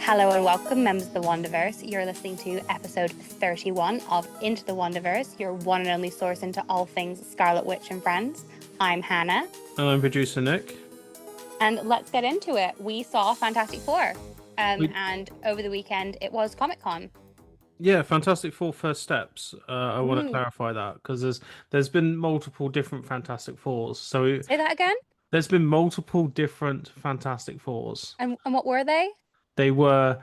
Hello and welcome, members of the Wandaverse. You're listening to episode 31 of Into the Wandaverse, your one and only source into all things Scarlet Witch and Friends. I'm Hannah, And I'm producer Nick. and let's get into it. We saw Fantastic Four, We, and over the weekend it was Comic-Con. yeah, Fantastic Four first steps. I want to Ooh, clarify that because there's been multiple different Fantastic Fours. So say that again? there's been multiple different Fantastic Fours. And what were they? They were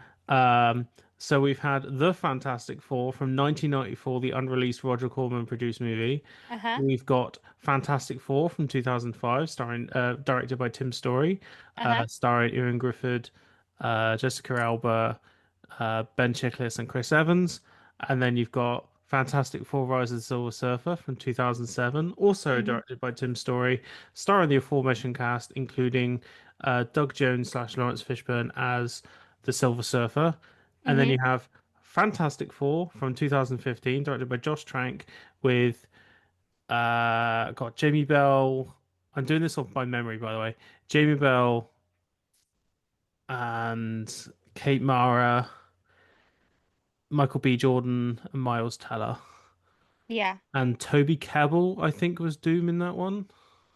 so we've had the Fantastic Four from 1994, the unreleased Roger Corman produced movie. Uh-huh, We've got Fantastic Four from 2005, starring directed by Tim Story, uh-huh. starring Ewan Griffith, Jessica Alba, Ben Chiklis, and Chris Evans. And then you've got Fantastic Four: Rise of the Silver Surfer from 2007, also Hmm. directed by Tim Story, starring the aforementioned cast, including Doug Jones slash Lawrence Fishburne as the Silver Surfer. And then Hmm. you have Fantastic Four from 2015, directed by Josh Trank, with got Jamie Bell. I'm doing this off by memory, by the way. Jamie Bell and Kate Mara, Michael B. Jordan, and Miles Teller. Yeah, And Toby Kebbell, I think, was Doom in that one.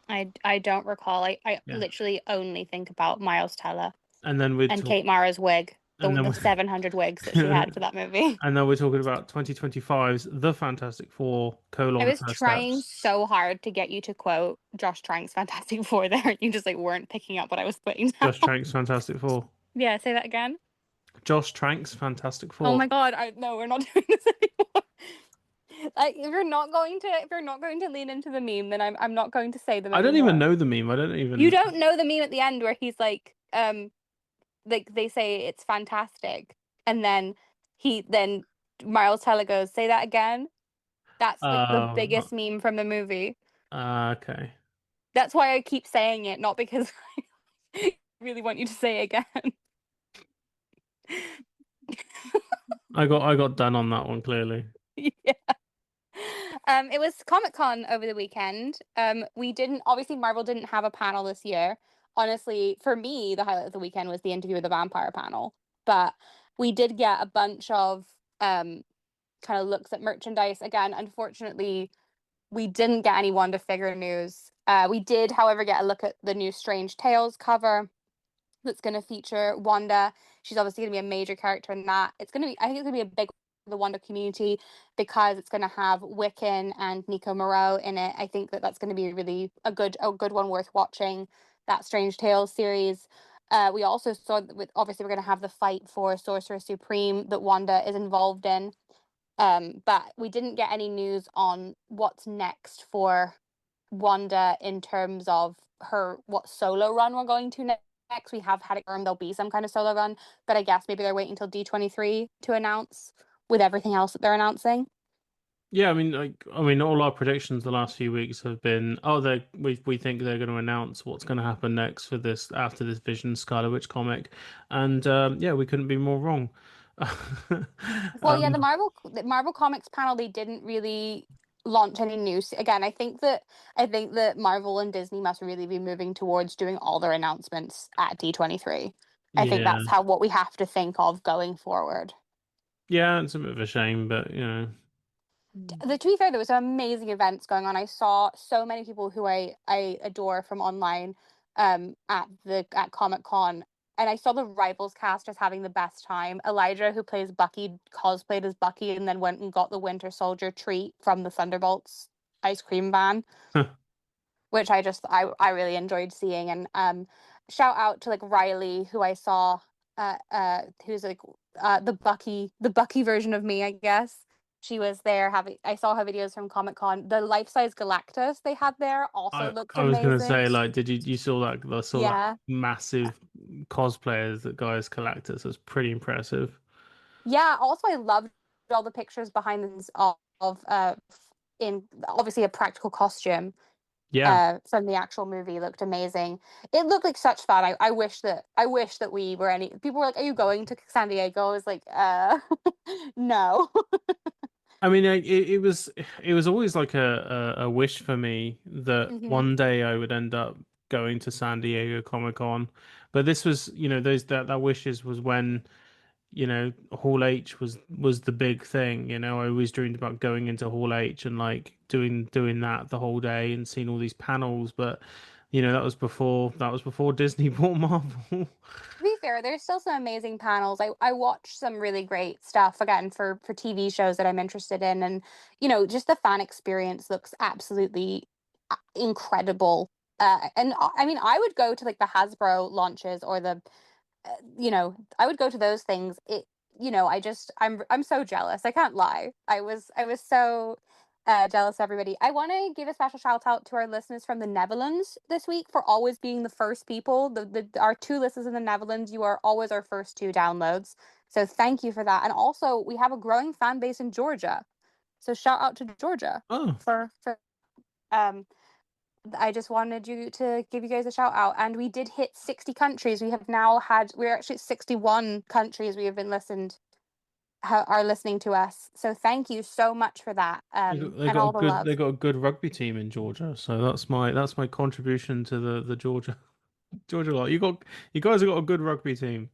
I don't recall. I Yeah. literally only think about Miles Teller And then we're and talk Kate Mara's wig, and then the 700 wigs that she we're had for that movie. and then we're talking about 2025's The Fantastic Four: I was First trying Steps. so hard to get you to quote Josh Trank's Fantastic Four there. You just like weren't picking up what I was putting down. Josh Trank's Fantastic Four. Yeah, say that again. Josh Trank's Fantastic Oh Four. my God. No, we're not doing this anymore. Like if you're not going to lean into the meme, then I'm not going to say them I don't even anymore. know the meme. I don't You even. don't know the meme at the end where he's like they say it's fantastic, and then Miles Teller goes, say that again. That's like the Uh, biggest meme from the movie. okay. That's why I keep saying it, not because I really want you to say it again. I got done on that one clearly. Yeah. It was Comic-Con over the weekend. We didn't obviously Marvel didn't have a panel this year. Honestly, for me, the highlight of the weekend was the interview with the vampire panel. But we did get a bunch of kind of looks at merchandise. Again, unfortunately, we didn't get any Wanda figure news. We did, however, get a look at the new Strange Tales cover that's going to feature Wanda. She's obviously going to be a major character in that. I think it's going to be a big the Wanda community because it's going to have Wiccan and Nico Moreau in it. I think that that's going to be really a good one worth watching. That Strange Tales series. We also saw that obviously we're going to have the fight for Sorcerer Supreme that Wanda is involved in. But we didn't get any news on what's next for Wanda in terms of her what solo run we're going to next. We have had it confirmed there'll be some kind of solo run, but I guess maybe they're waiting until D23 to announce with everything else that they're announcing. Yeah, I mean, all our predictions the last few weeks have been, oh, we think they're going to announce what's going to happen next for this after this Vision Scarlet Witch comic, and yeah, we couldn't be more wrong. Well, yeah, Um, The Marvel Comics panel they didn't really launch any news. Again, I think that Marvel and Disney must really be moving towards doing all their announcements at D23. I think yeah, that's how what we have to think of going forward. yeah, it's a bit of a shame, but To be fair, there was some amazing events going on. I saw so many people who I adore from online at Comic Con, and I saw the Rivals cast just having the best time. Elijah, who plays Bucky, cosplayed as Bucky, and then went and got the Winter Soldier treat from the Thunderbolts ice cream van, which I really enjoyed seeing. And shout out to like Riley, who I saw who's like the Bucky version of me, I guess. She was there having I saw her videos from Comic Con. The life size Galactus they had there also I looked I was gonna amazing. say, like, did you saw that Yeah. massive cosplayers that guys collectors? That's pretty impressive. Yeah, also I loved all the pictures behind the of in obviously a practical costume Yeah. from the actual movie looked amazing. It looked like such fun. I wish that we were any people were like, "Are you going to San Diego?" I was like, no." I mean, it was always like a wish for me that Hmm. one day I would end up going to San Diego Comic Con. But this was, those that wishes was when Hall H was the big thing. I always dreamed about going into Hall H and like doing that the whole day and seeing all these panels. But that was before Disney bought Marvel. To be fair, there's still some amazing panels. I watch some really great stuff again for TV shows that I'm interested in, and just the fan experience looks absolutely incredible. And I mean, I would go to like the Hasbro launches or I would go to those things. I'm so jealous. I can't lie. I was so jealous of everybody. I want to give a special shout out to our listeners from the Netherlands this week for always being the first people. Our two listeners in the Netherlands, you are always our first two downloads. So thank you for that. And also, we have a growing fan base in Georgia. So shout out to Georgia Oh, for um I just wanted you to give you guys a shout out. And we did hit 60 countries. We're actually at 61 countries we have been are listening to us. So thank you so much for that. they And got a all the good love. they got a good rugby team in Georgia, so that's my contribution to the Georgia lot. You guys have got a good rugby team.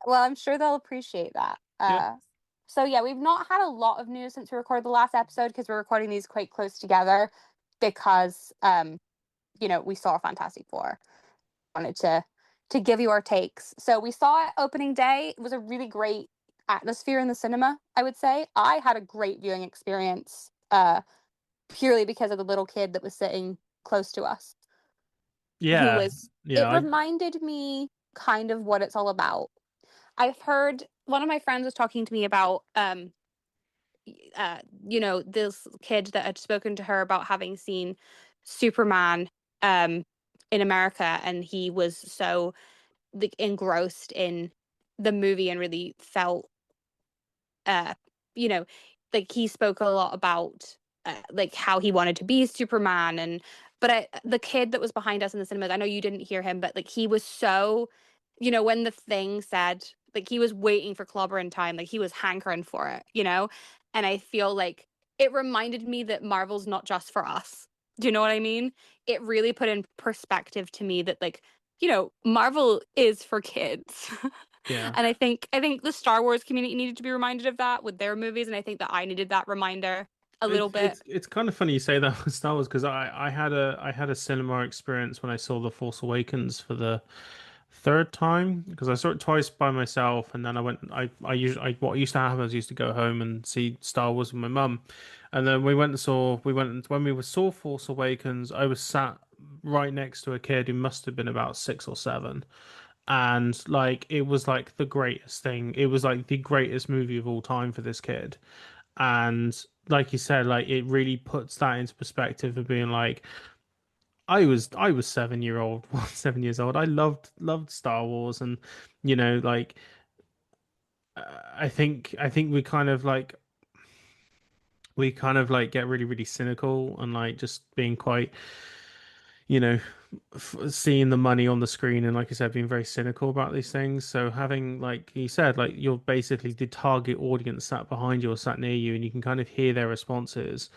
Well, I'm sure they'll appreciate that. Yeah. So yeah, we've not had a lot of news since we recorded the last episode because we're recording these quite close together because we saw Fantastic Four. Wanted to give you our takes. So we saw it opening day. It was a really great atmosphere in the cinema, I would say. I had a great viewing experience, purely because of the little kid that was sitting close to us, who Yeah. was Yeah. it reminded me kind of what it's all about. I've heard one of my friends was talking to me about this kid that had spoken to her about having seen Superman um in America, and he was so like engrossed in the movie and really felt uh you know like he spoke a lot about like how he wanted to be Superman. And but the kid that was behind us in the cinemas, I know you didn't hear him, but like he was so when the thing said, like he was waiting for clobbering time, like he was hankering for it. And I feel like it reminded me that Marvel's not just for us. Do you know what I mean? It really put in perspective to me that like Marvel is for kids. Yeah. And I think the Star Wars community needed to be reminded of that with their movies, and I think that I needed that reminder a little It's bit. it's it's kind of funny you say that with Star Wars because I had a cinema experience when I saw The Force Awakens for the third time because I saw it twice by myself and then what used to happen is I used to go home and see Star Wars with my mum, and then when we saw Force Awakens I was sat right next to a kid who must have been about 6 or 7, and like it was like the greatest thing. It was like the greatest movie of all time for this kid. And like you said, like it really puts that into perspective of being like, I was 7 year old, 7 years old. I loved Star Wars, and like I think we kind of like get really really cynical and like just being quite you know seeing the money on the screen and like I said being very cynical about these things. So having, like you said, like you're basically the target audience sat behind you or sat near you and you can kind of hear their responses,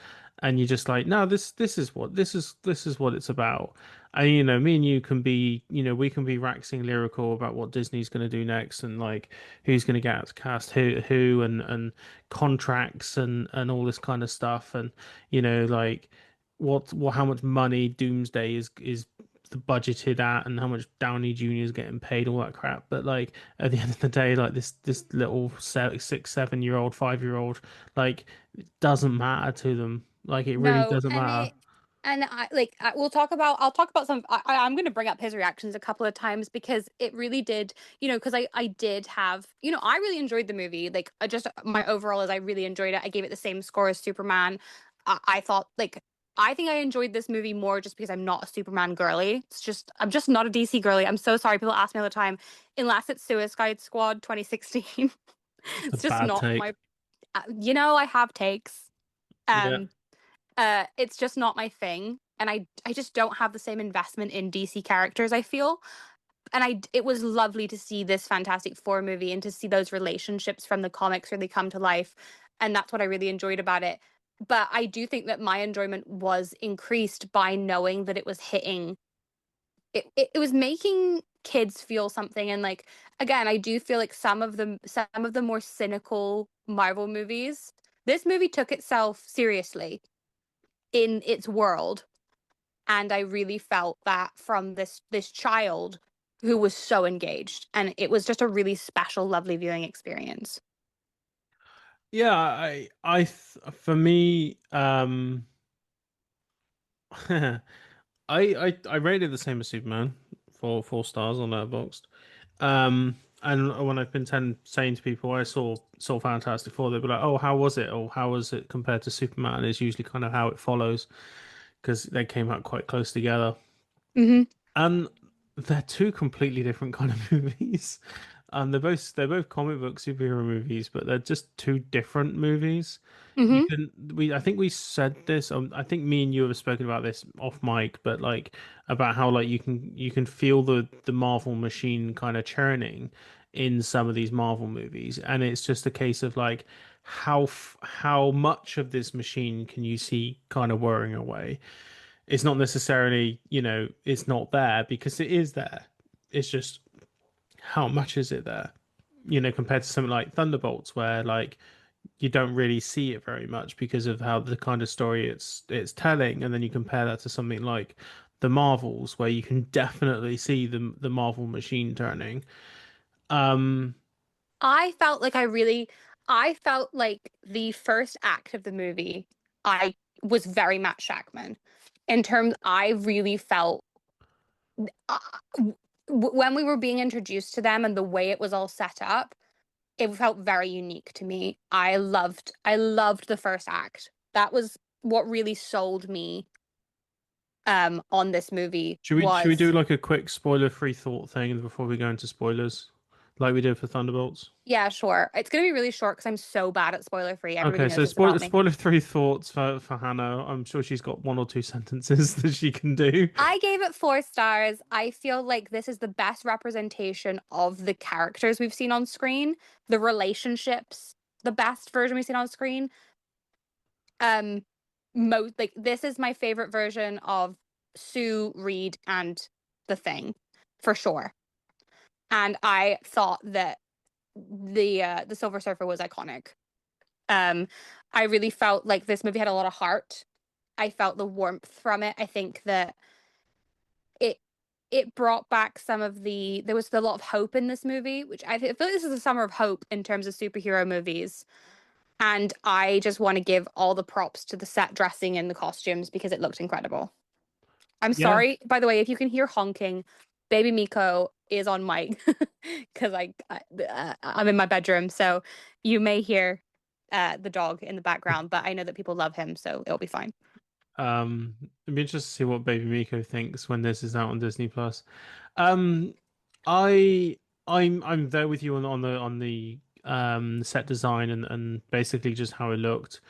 and you're just like, no, this is what it's about. And me and you can be, we can be waxing lyrical about what Disney's going to do next and like who's going to get cast who and contracts and all this kind of stuff. And like how much money Doomsday is the budgeted at and how much Downey Jr. is getting paid, all that crap. But like at the end of the day, like this little 6, 7 year old, 5 year old, like it doesn't matter to them. Like it really No, doesn't matter. I'll talk about some. I'm going to bring up his reactions a couple of times because it really did, because I did have, I really enjoyed the movie. Like, just my overall is I really enjoyed it. I gave it the same score as Superman. I thought, like, I think I enjoyed this movie more just because I'm not a Superman girly. I'm just not a DC girly. I'm so sorry. People ask me all the time, unless it's Suicide Squad 2016. It's a It's just bad not take. my, I have takes. Yeah. Um, it's just not my thing, and I just don't have the same investment in DC characters, I feel. And it was lovely to see this Fantastic Four movie and to see those relationships from the comics really come to life, and that's what I really enjoyed about it. But I do think that my enjoyment was increased by knowing that it was hitting it was making kids feel something. And like again, I do feel like some of the more cynical Marvel movies, this movie took itself seriously in its world, and I really felt that from this child who was so engaged, and it was just a really special, lovely viewing experience. Yeah, for me, I rated the same as Superman, for 4 stars on Letterboxd. And when I've been saying to people I saw Fantastic Four, they'll be like, "Oh, how was it? Or how was it compared to Superman?" Is usually kind of how it follows because they came out quite close together. Hmm. And they're two completely different kind of movies. They're both comic book superhero movies, but they're just two different movies. You Hmm. can we I think we said this. I think me and you have spoken about this off mic, but like about how like you can feel the Marvel machine kind of churning in some of these Marvel movies, and it's just a case of like how much of this machine can you see kind of whirring away. It's not necessarily, it's not there because it is there. It's just how much is it there? Compared to something like Thunderbolts, where like you don't really see it very much because of how the kind of story it's telling, and then you compare that to something like the Marvels, where you can definitely see the Marvel machine turning. Um, I felt like the first act of the movie, I was very Matt Shackman. In terms, I really felt uh, when we were being introduced to them and the way it was all set up, it felt very unique to me. I loved the first act. That was what really sold me on this movie should we do was, like a quick spoiler-free thought thing before we go into spoilers, like we did for Thunderbolts? yeah, sure. It's gonna be really short because I'm so bad at spoiler free. Everybody Okay, knows so this about me. spoiler three thoughts for Hannah. I'm sure she's got one or two sentences that she can do. I gave it 4 stars. I feel like this is the best representation of the characters we've seen on screen, the relationships, the best version we've seen on screen. Um, most like this is my favorite version of Sue, Reed, and the Thing, for sure. And I thought that the Silver Surfer was iconic. Um, I really felt like this movie had a lot of heart. I felt the warmth from it. I think that it it brought back some of there was a lot of hope in this movie, which I feel like this is a summer of hope in terms of superhero movies. And I just want to give all the props to the set dressing and the costumes because it looked incredible. I'm Yeah. sorry, by the way, if you can hear honking, baby Miko is on mic because I'm in my bedroom, so you may hear the dog in the background, but I know that people love him, so it'll be fine. It'd be interesting to see what Baby Miko thinks when this is out on Disney Plus. Um, I I'm there with you on the set design and basically just how it looked.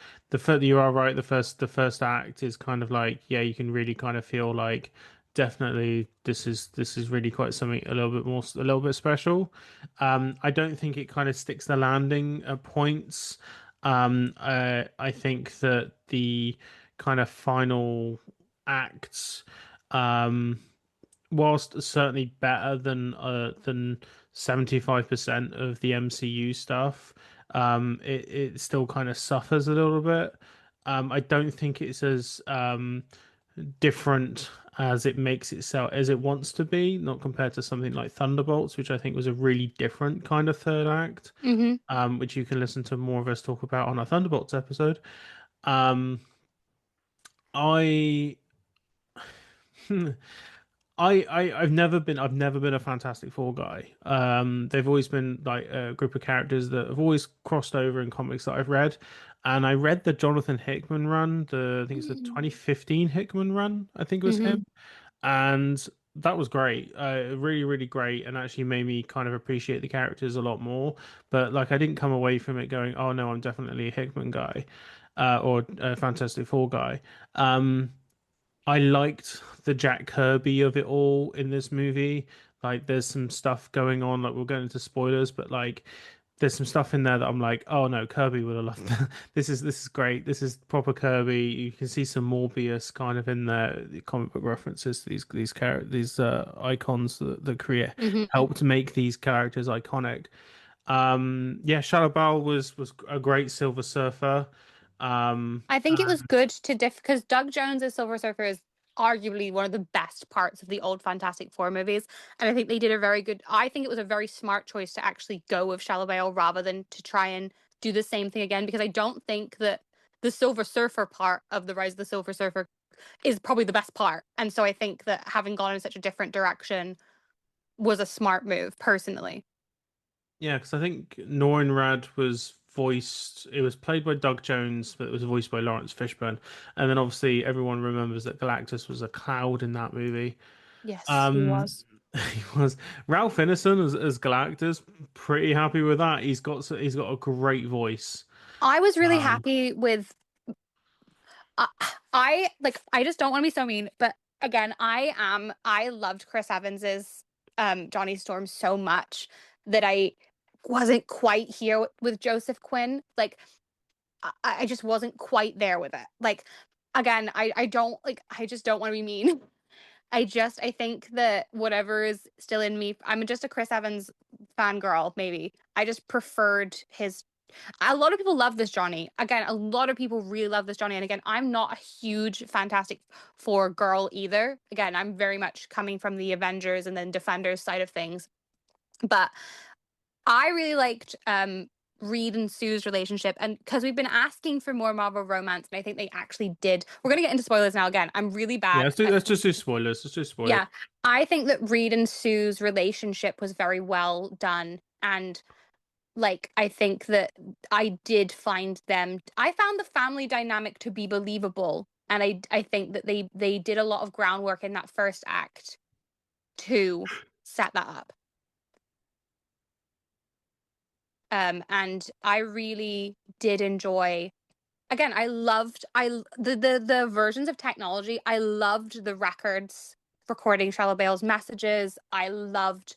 You are right. The first act is kind of like, yeah, you can really kind of feel like definitely this is really quite something a little bit special. I don't think it kind of sticks the landing at points. I think that the kind of final acts, um, whilst certainly better than 75% of the MCU stuff, it still kind of suffers a little bit. I don't think it's as different as it makes itself as it wants to be, not compared to something like Thunderbolts, which I think was a really different kind of third act, Hmm. which you can listen to more of us talk about on our Thunderbolts episode. Um, I I've never been a Fantastic Four guy. They've always been like a group of characters that have always crossed over in comics that I've read, and I read the Jonathan Hickman run, I think it's the 2015 Hickman run, I think it was him, Hmm. and that was great, really really great, and actually made me kind of appreciate the characters a lot more. But like I didn't come away from it going, oh no, I'm definitely a Hickman guy, or a Fantastic Four guy. Um, I liked the Jack Kirby of it all in this movie. Like, there's some stuff going on. Like, we'll go into spoilers, but like, there's some stuff in there that I'm like, oh no, Kirby would have loved that. This is great. This is proper Kirby. You can see some Morbius kind of in there, the comic book references to these icons that create Hmm. helped make these characters iconic. Yeah, Shadow Ball was a great Silver Surfer. Um, I think it was good to because Doug Jones's Silver Surfer is arguably one of the best parts of the old Fantastic Four movies, and I think they did a very good. I think it was a very smart choice to actually go with Shallowbale rather than to try and do the same thing again, because I don't think that the Silver Surfer part of the Rise of the Silver Surfer is probably the best part, and so I think that having gone in such a different direction was a smart move, personally. Yeah, because I think Norrin was voiced. It was played by Doug Jones, but it was voiced by Lawrence Fishburne. And then obviously everyone remembers that Galactus was a cloud in that movie. Yes, he Um, was. he was Ralph Ineson as Galactus. Pretty happy with that. He's got a great voice. I was really Um, happy with I, I just don't want to be so mean, but again, I loved Chris Evans's Johnny Storm so much that I wasn't quite here with Joseph Quinn. Like I just wasn't quite there with it. Like again, I don't like I just don't want to be mean. I think that whatever is still in me, I'm just a Chris Evans fangirl, maybe. I just preferred his a lot of people love this Johnny. Again, a lot of people really love this Johnny. And again, I'm not a huge Fantastic Four girl either. Again, I'm very much coming from the Avengers and then Defenders side of things. But I really liked Reed and Sue's relationship, and because we've been asking for more Marvel romance, and I think they actually did. We're gonna get into spoilers now. Again, I'm really yeah, bad at let's just do spoilers. Let's do spoilers. yeah. I think that Reed and Sue's relationship was very well done, and like I think that I found the family dynamic to be believable, and I think that they did a lot of groundwork in that first act to set that up. And I really did enjoy, again, I loved the versions of technology. I loved the records recording Charlotte Bale's messages. I loved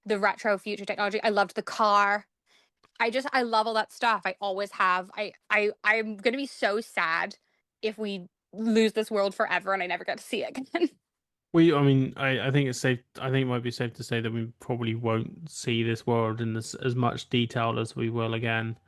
the retro future technology. I loved the car. I love all that stuff. I always have. I'm gonna be so sad if we lose this world forever and I never get to see it again. I mean, I think it's safe. I think it might be safe to say that we probably won't see this world in this as much detail as we will again.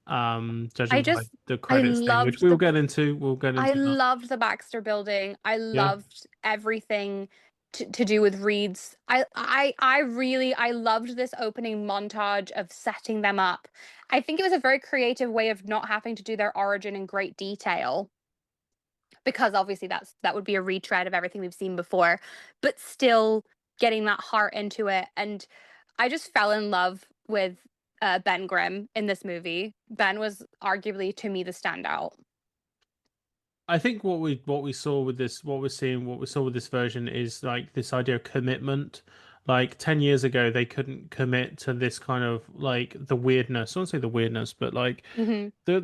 I Judging by just the I credits thing, which loved we will the get into. We'll get I into that. loved the Baxter building. I Yeah. loved everything to do with Reed's. I loved this opening montage of setting them up. I think it was a very creative way of not having to do their origin in great detail, because obviously that would be a retread of everything we've seen before, but still getting that heart into it. And I just fell in love with Ben Grimm in this movie. Ben was arguably to me the standout. I think what we saw with this, what we saw with this version is like this idea of commitment. Like 10 years ago, they couldn't commit to this kind of like the weirdness. I won't say the weirdness, but like Hmm. the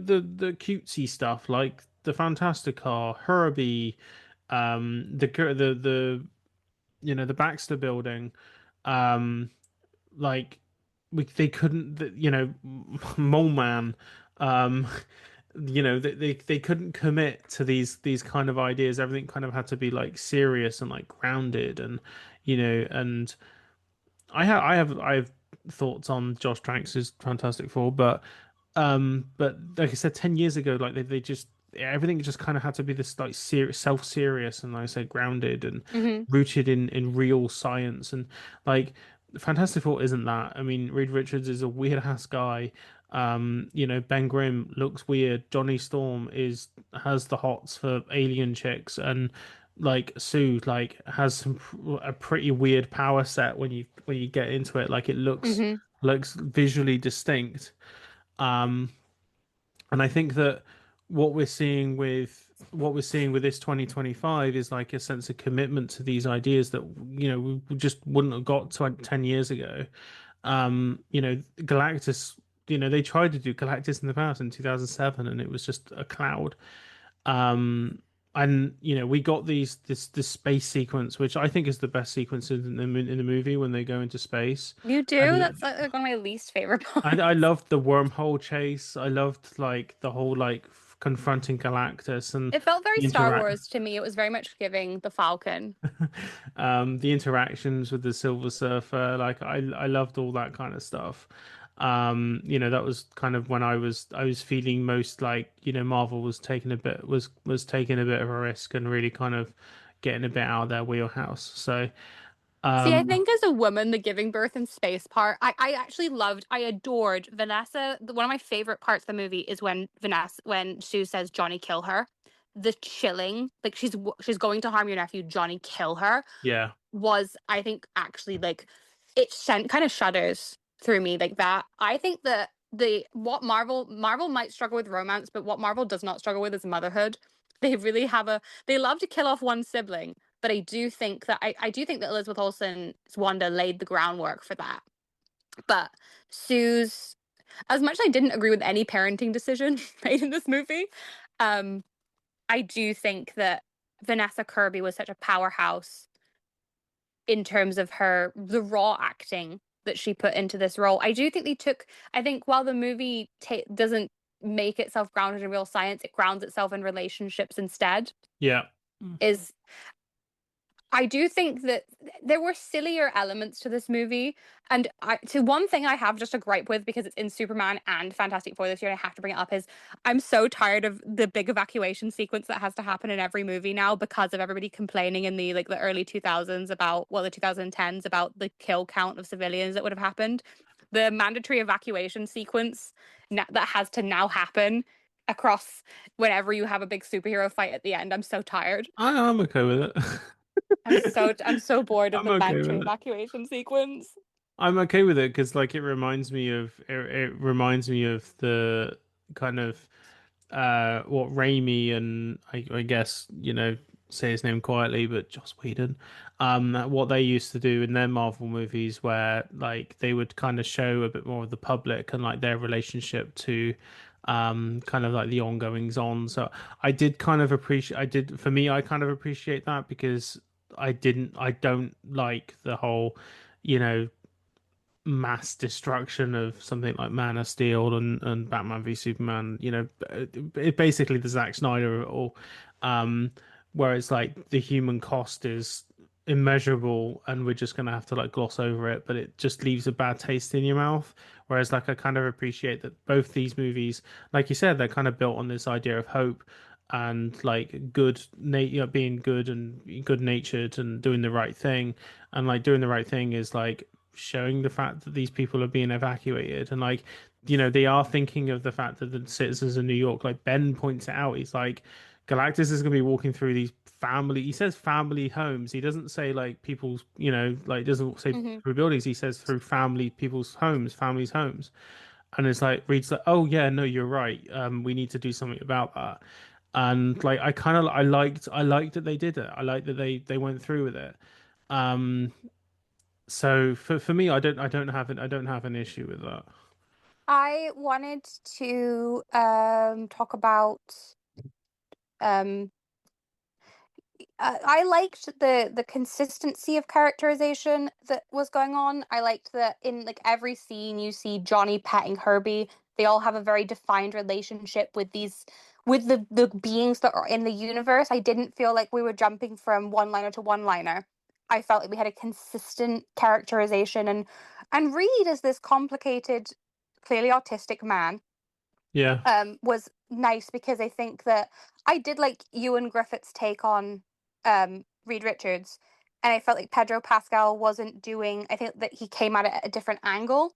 cutesy stuff, like the Fantastic Car, Herbie, the the Baxter building, um, like they couldn't, Mole Man, um, they couldn't commit to these kind of ideas. Everything kind of had to be like serious and like grounded, and and I have thoughts on Josh Tranks's Fantastic Four, but like I said, 10 years ago, like they just everything just kind of had to be this like self-serious and like I said, grounded and Hmm. rooted in real science. And like Fantastic Four isn't that. I mean, Reed Richards is a weird ass guy. Ben Grimm looks weird. Johnny Storm is has the hots for alien chicks, and like Sue like has a pretty weird power set when you get into it. Like it Hmm. looks visually distinct. Um, and I think that what we're seeing with this 2025 is like a sense of commitment to these ideas that we just wouldn't have got to 10 years ago. Galactus, they tried to do Galactus in the past in 2007 and it was just a cloud. Um, and we got this space sequence, which I think is the best sequence in the movie when they go into space. You do? And That's like one of my least favorite I parts. loved the wormhole chase. I loved like the whole like confronting Galactus and It felt very the Star interact Wars to me. It was very much giving the Falcon. the interactions with the Silver Surfer. Like I loved all that kind of stuff. That was kind of when I was feeling most like, Marvel was taking a bit of a risk and really kind of getting a bit out of their wheelhouse. So See, I um think as a woman, the giving birth in space part, I actually loved, I adored Vanessa. One of my favorite parts of the movie is when Sue says, Johnny, kill her. The chilling, like she's going to harm your nephew, Johnny, kill her, yeah. was, I think, actually like it sent kind of shudders through me like that. I think that the what Marvel might struggle with romance, but what Marvel does not struggle with is motherhood. They really have a they love to kill off one sibling, but I do think that Elizabeth Olsen's Wanda laid the groundwork for that. But Sue's as much as I didn't agree with any parenting decision made in this movie, um, I do think that Vanessa Kirby was such a powerhouse in terms of the raw acting that she put into this role. I think while the movie doesn't make itself grounded in real science, it grounds itself in relationships instead. Yeah. Is I do think that there were sillier elements to this movie. And one thing I have just a gripe with because it's in Superman and Fantastic Four this year, and I have to bring it up is I'm so tired of the big evacuation sequence that has to happen in every movie now because of everybody complaining in the early 2000s about, well, the 2010s about the kill count of civilians that would have happened. The mandatory evacuation sequence that has to now happen across whenever you have a big superhero fight at the end. I'm so tired. I'm okay with I'm so it. bored of I'm the okay mandatory with it. evacuation sequence. I'm okay with it because like it reminds me of the kind of what Raimi and I guess say his name quietly, but Joss Whedon, what they used to do in their Marvel movies, where like they would kind of show a bit more of the public and like their relationship to kind of like the ongoings on. So I did for me I kind of appreciate that because I don't like the whole you know mass destruction of something like Man of Steel and Batman v Superman, basically the Zack Snyder of it all, um, where it's like the human cost is immeasurable and we're just gonna have to like gloss over it, but it just leaves a bad taste in your mouth. Whereas like I kind of appreciate that both these movies, like you said, they're kind of built on this idea of hope and like being good and good natured and doing the right thing. And like doing the right thing is like showing the fact that these people are being evacuated and like they are thinking of the fact that the citizens of New York, like Ben points it out, he's like Galactus is going to be walking through these he says family homes, he doesn't say like people's, like he doesn't say Hmm. through buildings, he says through people's homes, families homes. And it's like reads like, oh yeah, no, you're right, we need to do something about that. And like I liked that they did it, I liked that they went through with it. um so for me, I don't have an issue with that. I wanted to talk about um I liked the consistency of characterization that was going on. I liked that in like every scene you see Johnny petting Herbie. They all have a very defined relationship with the beings that are in the universe. I didn't feel like we were jumping from one liner to one liner. I felt like we had a consistent characterization and Reed is this complicated, clearly autistic man Yeah, was nice because I think that I did like Ewan Griffith's take on Reed Richards, and I felt like Pedro Pascal wasn't doing. I think that he came at it at a different angle,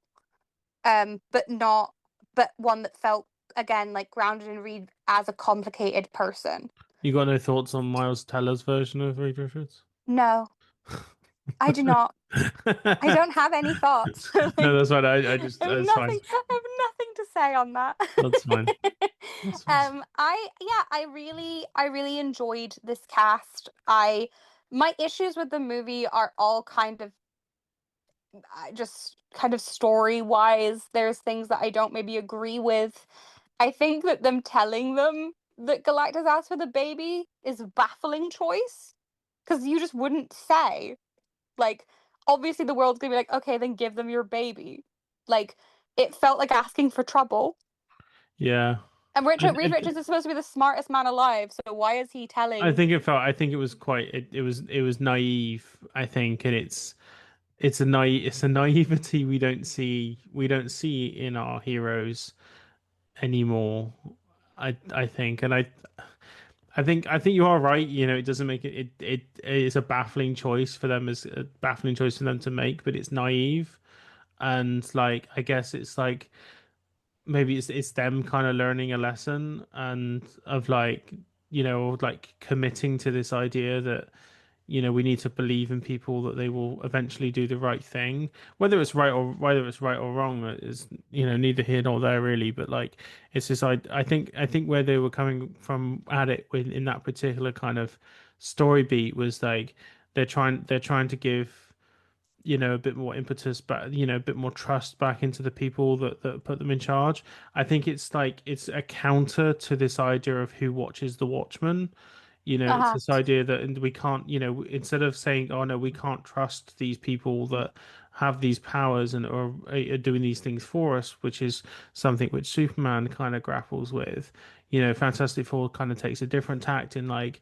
but one that felt again like grounded in Reed as a complicated person. you got no thoughts on Miles Teller's version of Reed Richards? No, I do not. I don't have any thoughts. No, Like, that's fine. I just it's fine. I have nothing to say on that. That's fine. That's fine. I really enjoyed this cast. I My issues with the movie are all kind of just kind of story wise. There's things that I don't maybe agree with. I think that them telling them that Galactus asked for the baby is a baffling choice because you just wouldn't say. Like, obviously, the world's gonna be like, okay, then give them your baby. Like, it felt like asking for trouble. Yeah. And Reed I, Richards is supposed to be the smartest man alive, so why is he I telling? think it felt. I think it was quite. It was naive. I think, and it's a naivety we don't see in our heroes anymore. I think, and I think you are right. You know, it doesn't make it is a baffling choice for them as a baffling choice for them to make, but it's naive. And like I guess it's like maybe it's them kind of learning a lesson and of like like committing to this idea that we need to believe in people that they will eventually do the right thing. Whether it's right or wrong is neither here nor there really. But like it's just I think where they were coming from at it in that particular kind of story beat was like they're trying to give a bit more impetus back, a bit more trust back into the people that put them in charge. I think it's like it's a counter to this idea of who watches the Watchmen. It's Uh-huh. this idea that we can't, instead of saying, oh no, we can't trust these people that have these powers and are doing these things for us, which is something which Superman kind of grapples with. Fantastic Four kind of takes a different tact in like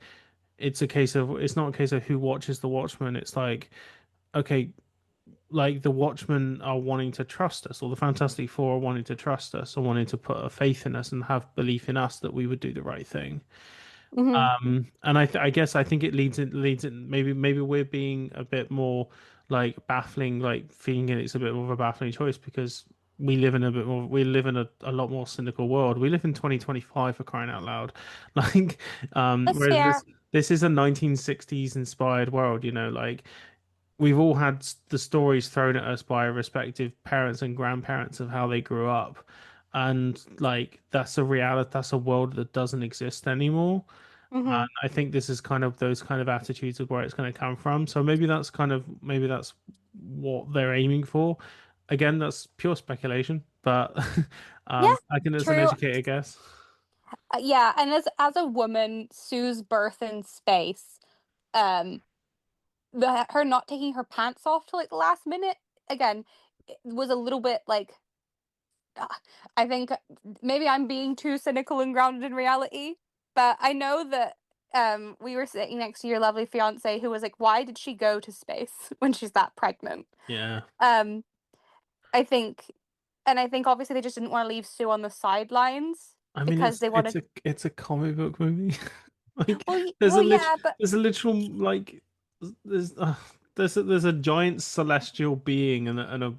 it's not a case of who watches the Watchmen. It's like, okay, like the Watchmen are wanting to trust us, or the Fantastic Four are wanting to trust us, or wanting to put a faith in us and have belief in us that we would do the right thing. Hmm. And I guess I think it leads in maybe we're being a bit more like baffling, like feeling it's a bit more of a baffling choice because we live in a lot more cynical world. We live in 2025 for crying out loud. Like That's whereas fair. this is a 1960s inspired world, like we've all had the stories thrown at us by our respective parents and grandparents of how they grew up. And like that's a reality, that's a world that doesn't exist anymore. Hmm. And I think this is kind of those kind of attitudes of where it's going to come from. So maybe that's what they're aiming for. Again, that's pure speculation, but Yeah, I can as an true. educator guess. Yeah, and as a woman, Sue's birth in space, um, her not taking her pants off till like the last minute again it was a little bit like uh, I think maybe I'm being too cynical and grounded in reality, but I know that we were sitting next to your lovely fiance who was like, why did she go to space when she's that pregnant? Yeah. Um, I think, and I think obviously they just didn't want to leave Sue on the sidelines I mean, because they wanted. it's a comic book movie. Like Well, yeah, but there's a literal like there's there's a giant celestial being and a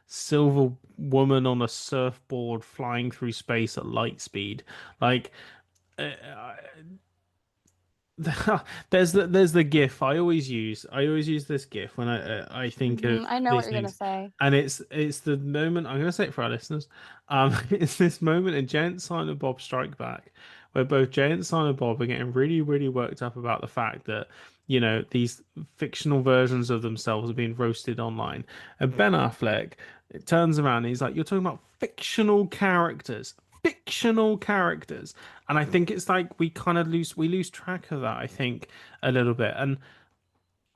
silver woman on a surfboard flying through space at light speed. Like uh, there's the GIF I always use this GIF when I think of I know what these you're gonna things, say. and it's the moment I'm going to say it for our listeners. It's this moment in Jay and Silent Bob Strike Back, where both Jay and Silent Bob are getting really worked up about the fact that these fictional versions of themselves are being roasted online, and Ben Affleck turns around and he's like, "You're talking about fictional characters." Fictional characters, and I think it's like we lose track of that, I think, a little bit. And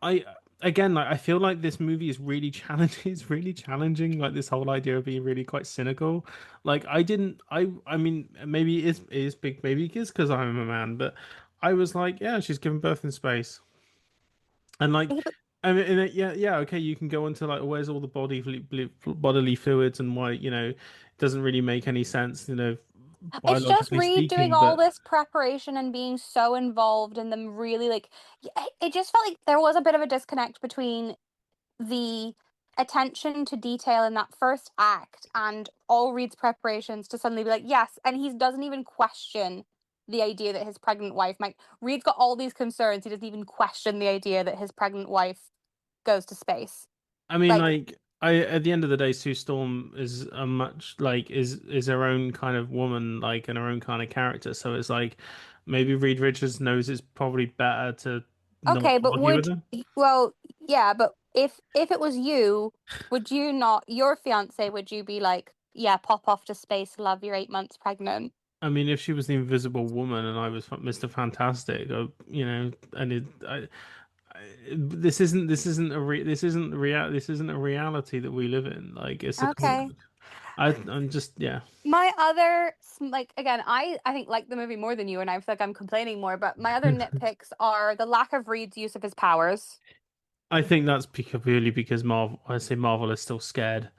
I again like I feel like this movie is really challenging it's really challenging, like this whole idea of being really quite cynical. Like I didn't I mean maybe it is big, maybe it is because I'm a man, but I was like, yeah, she's given birth in space. And like I mean, yeah, okay, you can go into like where's all the bodily fluids and why, it doesn't really make any sense, It's just biologically Reed doing speaking, all but this preparation and being so involved in them really like it just felt like there was a bit of a disconnect between the attention to detail in that first act and all Reed's preparations to suddenly be like, yes, and he doesn't even question the idea that his pregnant wife might. Reed's got all these concerns. He doesn't even question the idea that his pregnant wife goes to space. I mean, Like, like, I at the end of the day, Sue Storm is a much like is her own kind of woman, like, and her own kind of character. So it's like maybe Reed Richards knows it's probably better to not okay, but argue with would her. well, yeah, but if it was you, would you not your fiance, would you be like, yeah, pop off to space, love, you're 8 months pregnant? I mean, if she was the Invisible Woman and I was Mr. Fantastic, and this isn't a reality that we live in. Like, it's a comic Okay. book. I'm just yeah. My other like again, I think like the movie more than you, and I feel like I'm complaining more. But my other nitpicks are the lack of Reed's use of his powers I think that's purely because Marvel. I say Marvel is still scared.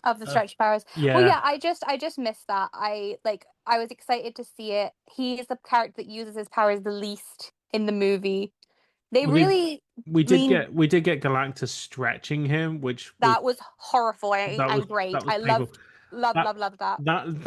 of the Uh, stretch powers. Well, yeah, yeah, I just missed that. I was excited to see it. He is the character that uses his powers the least in the movie. They well, they really leaned. we did get Galactus stretching him, which was That was horrifying that was and great. that was I painful. loved, loved, That loved, loved that.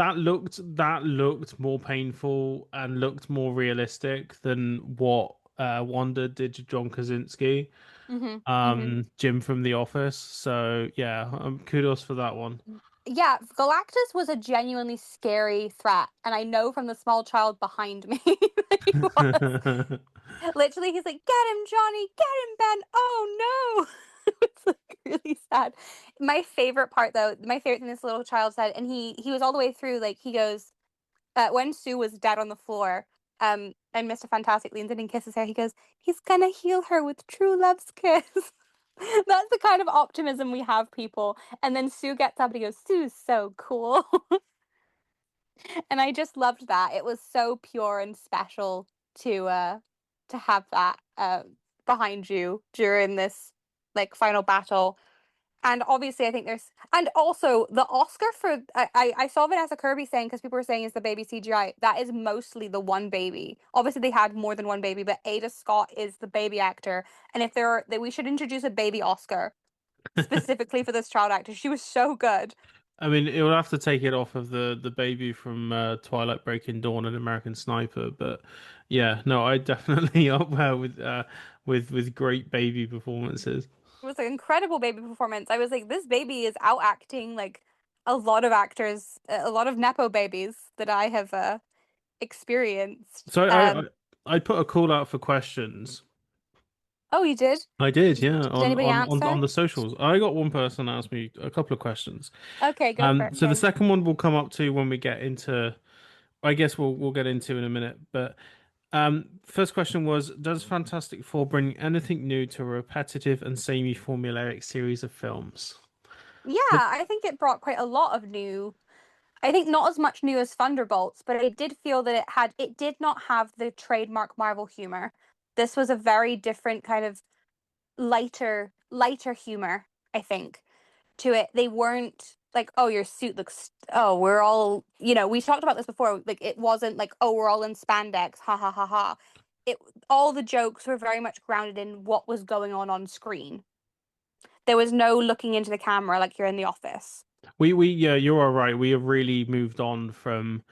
that looked more painful and looked more realistic than what Wanda did to John Krasinski, Hmm. Hmm. Jim from The Office. So yeah, kudos for that one. Yeah, Galactus was a genuinely scary threat, and I know from the small child behind me that he was. Literally, he's like, "Get him, Johnny! Get him, Ben! Oh no!" It's like really sad. My favorite part, though, my favorite thing this little child said, and he was all the way through. Like he goes, when Sue was dead on the floor, and Mr. Fantastic leans in and kisses her. He goes, "He's gonna heal her with true love's kiss." That's the kind of optimism we have, people. And then Sue gets up and he goes, "Sue's so cool." And I just loved that. It was so pure and special to have that behind you during this like final battle. And obviously, I think there's, and also the Oscar for I saw Vanessa Kirby saying, because people were saying is the baby CGI. That is mostly the one baby. Obviously, they had more than one baby, but Ada Scott is the baby actor. And if there are, that we should introduce a baby Oscar specifically for this child actor. She was so good. I mean, it will have to take it off of the baby from Twilight Breaking Dawn and American Sniper, but yeah, no, I definitely up there with with great baby performances. It was an incredible baby performance. I was like, this baby is out acting like a lot of actors, a lot of nepo babies that I have experienced. So I put a call out for questions. Oh, you did? I did, yeah, Did anybody on answer? the socials. I got one person ask me a couple of questions. Okay, go for it, So the Kim. second one will come up to when we get into. I guess we'll get into in a minute, but first question was, does Fantastic Four bring anything new to a repetitive and samey formulaic series of films? Yeah, I think it brought quite a lot of new. I think not as much new as Thunderbolts, but I did feel that it did not have the trademark Marvel humor. This was a very different kind of lighter humor, I think, to it. They weren't like, oh, your suit looks, oh, we're all, we talked about this before. Like, it wasn't like, oh, we're all in spandex, ha ha ha ha. It, all the jokes were very much grounded in what was going on screen. There was no looking into the camera like you're in the office. We yeah, you're all right. We have really moved on from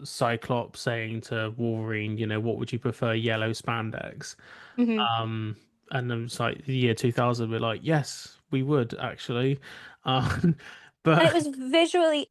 Cyclops saying to Wolverine, what would you prefer, yellow spandex? Hmm. Um, and then it's like the year 2000, we're like, yes, we would actually. And But it was visually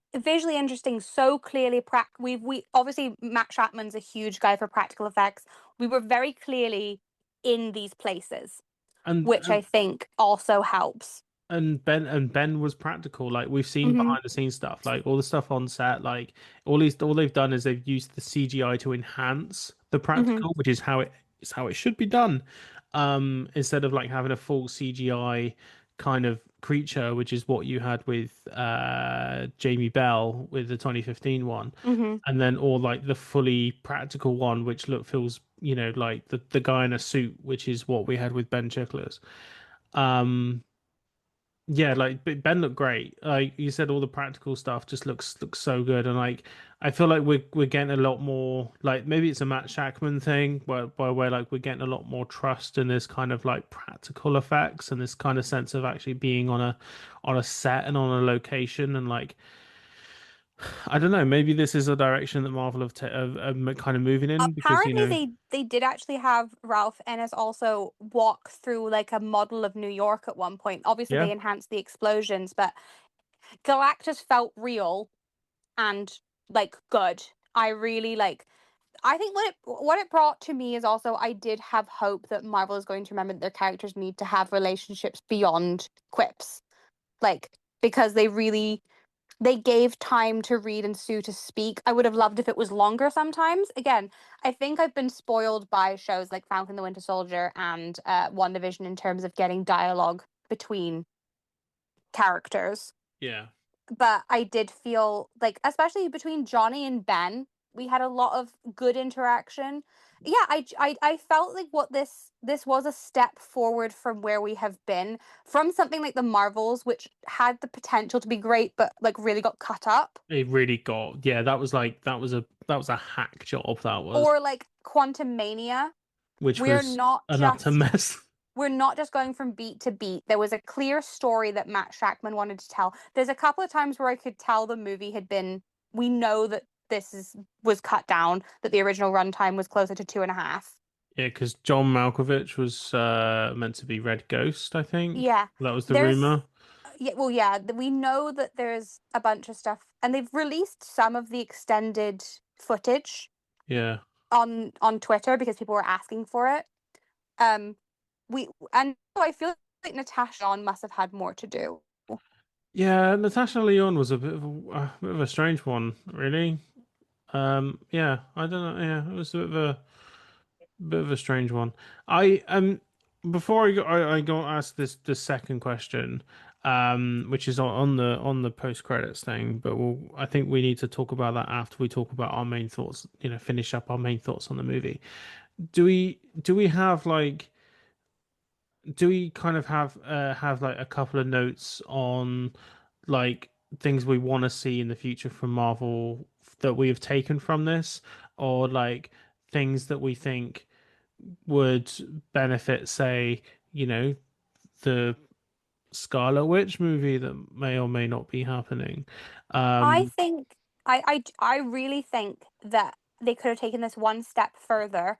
interesting, so clearly we obviously Matt Chapman's a huge guy for practical effects. We were very clearly in these places, and which I think also helps. Ben was practical. Like we've seen Hmm. behind the scenes stuff, like all the stuff on set, like all they've done is they've used the CGI to enhance the Hmm. practical, which is how it should be done. Instead of like having a full CGI kind of creature, which is what you had with Jamie Bell with the 2015 one, Hmm. and then or like the fully practical one, which feels, like the guy in a suit, which is what we had with Ben Chiklis. Um yeah, like Ben looked great. Like you said, all the practical stuff just looks so good, and like I feel like we're getting a lot more. Like maybe it's a Matt Shackman thing, where like we're getting a lot more trust in this kind of like practical effects and this kind of sense of actually being on a set and on a location, and like I don't know, maybe this is a direction that Marvel have kind of moving in because Apparently, they did actually have Ralph Ennis also walk through like a model of New York at one point. Obviously, yeah. they enhanced the explosions, but Galactus felt real and like good. I really like. I think what it brought to me is also I did have hope that Marvel is going to remember that their characters need to have relationships beyond quips, like because they really they gave time to Reed and Sue to speak. I would have loved if it was longer sometimes. Again, I think I've been spoiled by shows like Falcon and the Winter Soldier and WandaVision in terms of getting dialogue between characters. Yeah. But I did feel like, especially between Johnny and Ben, we had a lot of good interaction. Yeah, I felt like what this was a step forward from where we have been, from something like the Marvels, which had the potential to be great, but like really got cut up, It really got, yeah, that was like that was a hack job that was, or like Quantum Mania. which We're was not an utter just mess. we're not just going from beat to beat. There was a clear story that Matt Shackman wanted to tell. There's a couple of times where I could tell the movie had been, we know that this is was cut down, that the original runtime was closer to 2.5. Yeah, because John Malkovich was meant to be Red Ghost, I think. Yeah. That was the There's rumor. yeah, well, yeah, we know that there's a bunch of stuff, and they've released some of the extended footage Yeah. on Twitter because people were asking for it. Um, we and so I feel like Natasha must have had more to do. Yeah, Natasha Lyonne was a bit of a strange one, really. Yeah, I don't know. Yeah, it was a bit of a strange one. I before I go ask this second question, which is on the post credits thing, but I think we need to talk about that after we talk about our main thoughts. You know, finish up our main thoughts on the movie. Do we have like do we kind of have like a couple of notes on like things we want to see in the future from Marvel that we have taken from this, or like things that we think would benefit, say, you know, the Scarlet Witch movie that may or may not be happening. I Um, think I really think that they could have taken this one step further.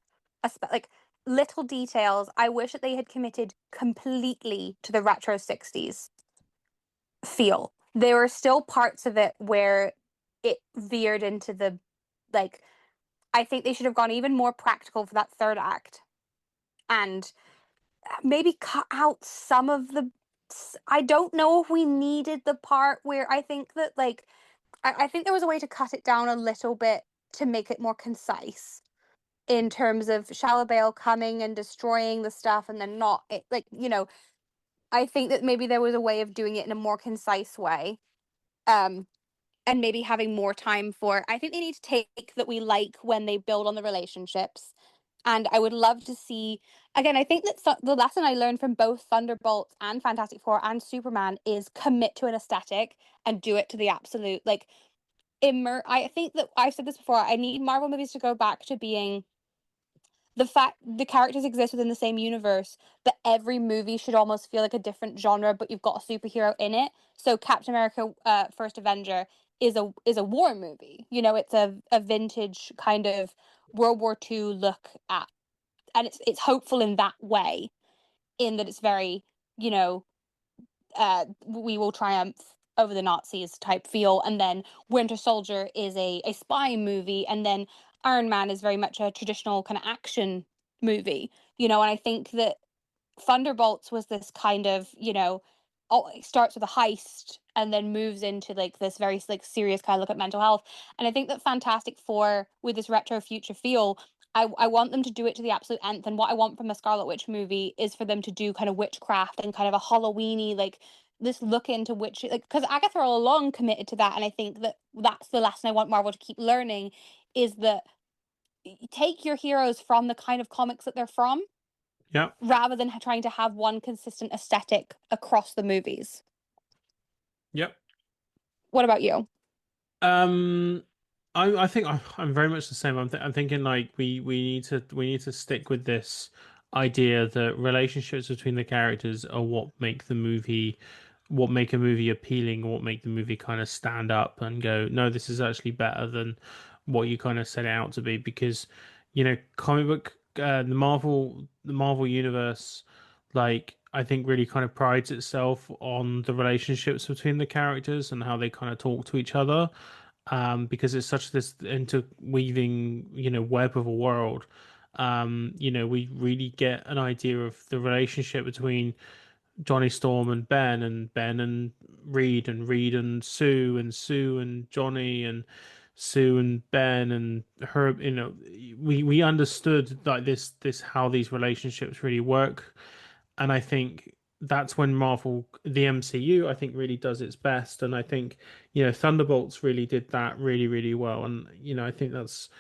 Like little details. I wish that they had committed completely to the retro 60s feel. There were still parts of it where it veered into the like I think they should have gone even more practical for that third act and maybe cut out some of the I don't know if we needed the part where I think that like I think there was a way to cut it down a little bit to make it more concise in terms of Shalabale coming and destroying the stuff and then not it like I think that maybe there was a way of doing it in a more concise way. Um and maybe having more time for I think they need to take that we like when they build on the relationships. And I would love to see again, I think that the lesson I learned from both Thunderbolts and Fantastic Four and Superman is commit to an aesthetic and do it to the absolute like I think that I've said this before. I need Marvel movies to go back to being the fact the characters exist within the same universe, but every movie should almost feel like a different genre, but you've got a superhero in it. So Captain America, First Avenger is a war movie. It's a vintage kind of World War II look at, and it's hopeful in that way, in that it's very you know we will triumph over the Nazis type feel. And then Winter Soldier is a spy movie. And then Iron Man is very much a traditional kind of action movie. And I think that Thunderbolts was this kind of, it starts with a heist and then moves into like this very like serious kind of look at mental health. And I think that Fantastic Four with this retro future feel, I want them to do it to the absolute nth. And what I want from a Scarlet Witch movie is for them to do kind of witchcraft and kind of a Halloweeny like this look into witch like because Agatha all along committed to that. And I think that that's the lesson I want Marvel to keep learning is that take your heroes from the kind of comics that they're from yeah. rather than trying to have one consistent aesthetic across the movies. Yep. What about you? Um, I think I'm very much the same. I'm thinking like we need to stick with this idea that relationships between the characters are what make a movie appealing, or what make the movie kind of stand up and go, no, this is actually better than what you kind of set it out to be. Because, comic book, the Marvel universe, like I think really kind of prides itself on the relationships between the characters and how they kind of talk to each other, because it's such this interweaving, web of a world. We really get an idea of the relationship between Johnny Storm and Ben and Reed and Sue and Johnny and Sue and Ben and her. You know, we understood like this how these relationships really work, and I think that's when Marvel, the MCU, I think really does its best, and I think Thunderbolts really did that really well, and I think that's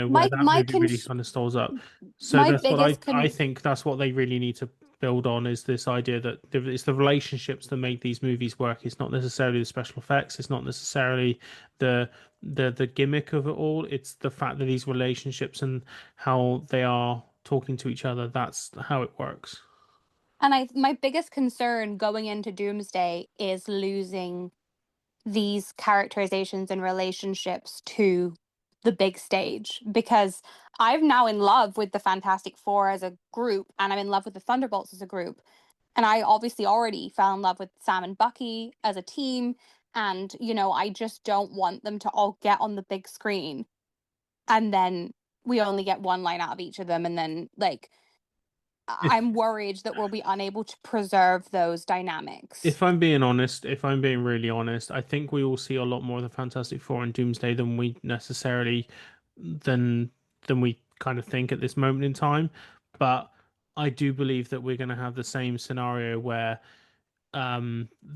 where My that my movie really cons kind of stalls up. So my that's what biggest I con think that's what they really need to build on is this idea that it's the relationships that make these movies work. It's not necessarily the special effects. It's not necessarily the the gimmick of it all. It's the fact that these relationships and how they are talking to each other. That's how it works. and I my biggest concern going into Doomsday is losing these characterizations and relationships to the big stage, because I'm now in love with the Fantastic Four as a group, and I'm in love with the Thunderbolts as a group. And I obviously already fell in love with Sam and Bucky as a team. And, I just don't want them to all get on the big screen and then we only get one line out of each of them. And then, like, I'm worried that we'll be unable to preserve those dynamics. If I'm being honest, if I'm being really honest, I think we will see a lot more of the Fantastic Four and Doomsday than we necessarily than than we kind of think at this moment in time. But I do believe that we're going to have the same scenario where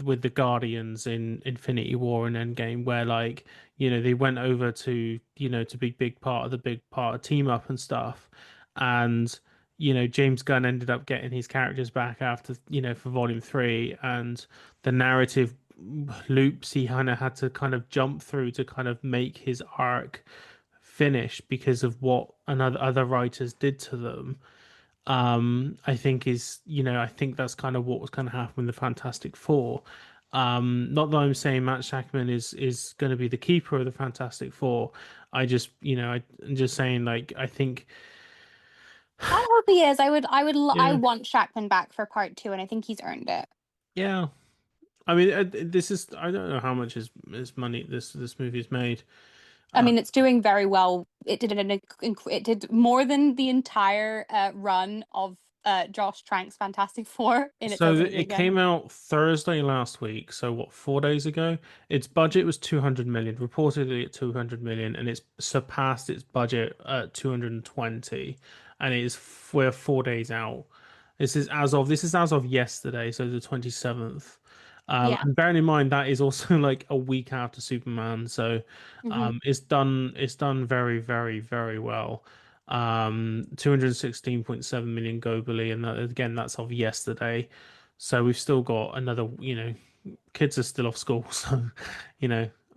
with the Guardians in Infinity War and Endgame where like they went over to to be big part of the big part of team up and stuff and James Gunn ended up getting his characters back after for volume 3 and the narrative loops he kind of had to kind of jump through to kind of make his arc finish because of what another other writers did to them. I think I think that's kind of what was going to happen with the Fantastic Four. Not that I'm saying Matt Shackman is going to be the keeper of the Fantastic Four. I just, I'm just saying, like, I think, I hope he is. I yeah, want Shackman back for part two, and I think he's earned it. yeah. I mean, this is, I don't know how much is money this movie's made. I Uh, mean, it's doing very well. It did more than the entire run of Josh Trank's Fantastic Four in its So opening it weekend. came out Thursday last week. So what, 4 days ago? Its budget was 200 million, reportedly at 200 million, and it's surpassed its budget at 220. And we're 4 days out. This is as of yesterday, so the 27th. Yeah. And bearing in mind that is also like a week after Superman, so Hmm. it's done very well. 216.7 million globally, and that, again, that's of yesterday. So we've still got another, kids are still off school, so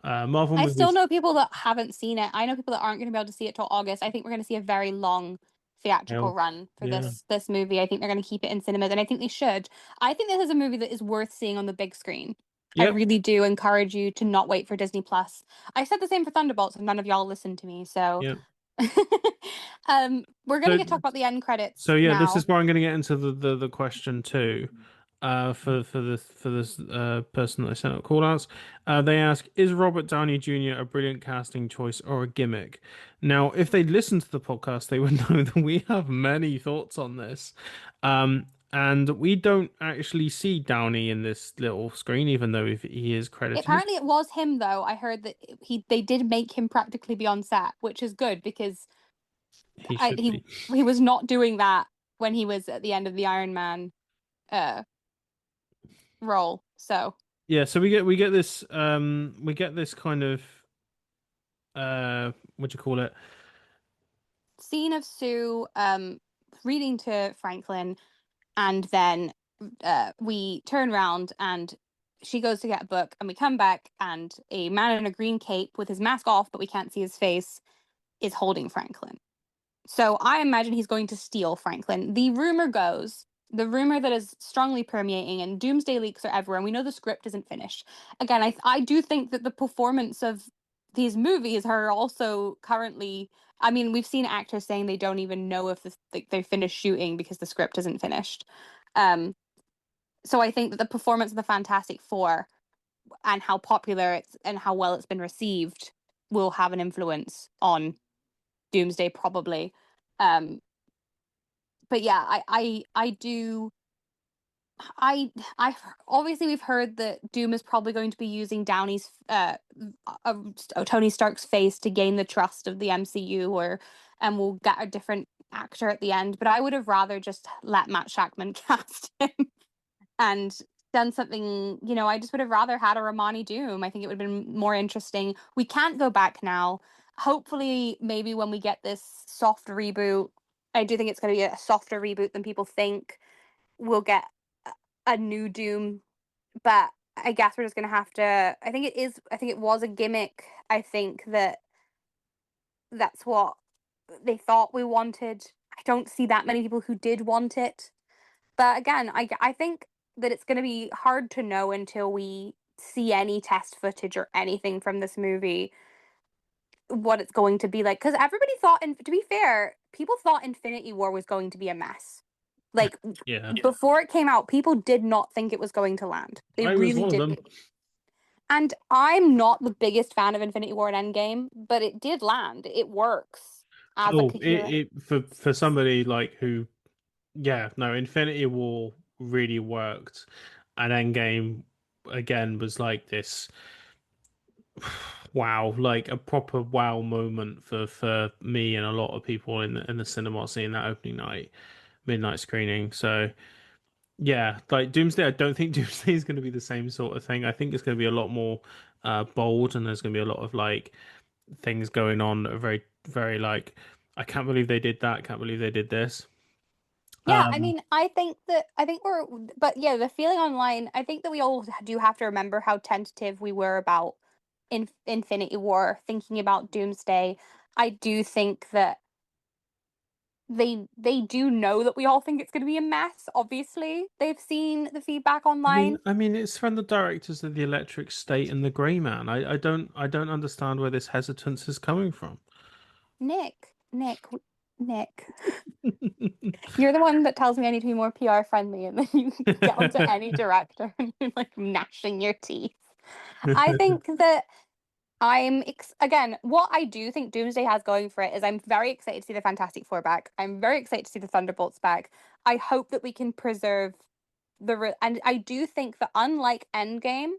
Marvel I still movies. know people that haven't seen it. I know people that aren't going to be able to see it till August. I think we're going to see a very long theatrical Hell, run for yeah, this movie. I think they're going to keep it in cinemas, and I think they should. I think this is a movie that is worth seeing on the big screen. I yep, really do encourage you to not wait for Disney Plus. I said the same for Thunderbolts, and none of y'all listened to me. So, yep. we're going to So, get talk about the end so credits yeah, this now. is where I'm going to get into the question too. For this person that I sent out call outs, they ask, is Robert Downey Jr. a brilliant casting choice or a gimmick? Now, if they listened to the podcast, they would know that we have many thoughts on this. And we don't actually see Downey in this little screen, even though he is credited. Apparently, it was him though. I heard that they did make him practically be on set, which is good because He I, should he be. he was not doing that when he was at the end of the Iron Man uh role. So, Yeah, so we get this kind of what do you call it? scene of Sue reading to Franklin, and then we turn around and she goes to get a book, and we come back, and a man in a green cape with his mask off, but we can't see his face, is holding Franklin. So I imagine he's going to steal Franklin. The rumor that is strongly permeating, and doomsday leaks are everywhere, and we know the script isn't finished. Again, I do think that the performance of these movies are also currently. I mean, we've seen actors saying they don't even know if they're finished shooting because the script isn't finished. Um, so I think that the performance of the Fantastic Four and how popular it's and how well it's been received will have an influence on Doomsday, probably. Um, but yeah, I do. I obviously we've heard that Doom is probably going to be using Downey's Tony Stark's face to gain the trust of the MCU, or and we'll get a different actor at the end. But I would have rather just let Matt Shackman cast him and done something. I just would have rather had a Romani Doom. I think it would have been more interesting. We can't go back now. Hopefully, maybe when we get this soft reboot, I do think it's going to be a softer reboot than people think. We'll get a new Doom, but I guess we're just gonna have to. I think it is. I think it was a gimmick. I think that's what they thought we wanted. I don't see that many people who did want it, but again, I think that it's gonna be hard to know until we see any test footage or anything from this movie what it's going to be like. Because everybody thought, and to be fair, people thought Infinity War was going to be a mess. Like Yeah, before it came out, people did not think it was going to land. They I was really one of them. didn't. And I'm not the biggest fan of Infinity War and Endgame, but it did land. It works as a Oh, coherent. for somebody like who, yeah, no, Infinity War really worked, and Endgame again was like this wow, like a proper wow moment for me and a lot of people in the cinema seeing that opening night midnight screening. So yeah, like Doomsday, I don't think Doomsday is going to be the same sort of thing. I think it's going to be a lot more bold, and there's going to be a lot of like things going on that are very very like I can't believe they did that. Can't believe they did this. Yeah, I Um, mean, I think we're, but yeah, the feeling online, I think that we all do have to remember how tentative we were about Infinity War, thinking about Doomsday. I do think that they do know that we all think it's going to be a mess. Obviously, they've seen the feedback online. I mean, it's from the directors of the Electric State and the Grey Man. I don't understand where this hesitance is coming from. Nick, Nick, Nick. You're the one that tells me I need to be more PR friendly, and then you get onto any director and you're like gnashing your teeth. I think that again, what I do think Doomsday has going for it is I'm very excited to see the Fantastic Four back. I'm very excited to see the Thunderbolts back. I hope that we can preserve and I do think that unlike Endgame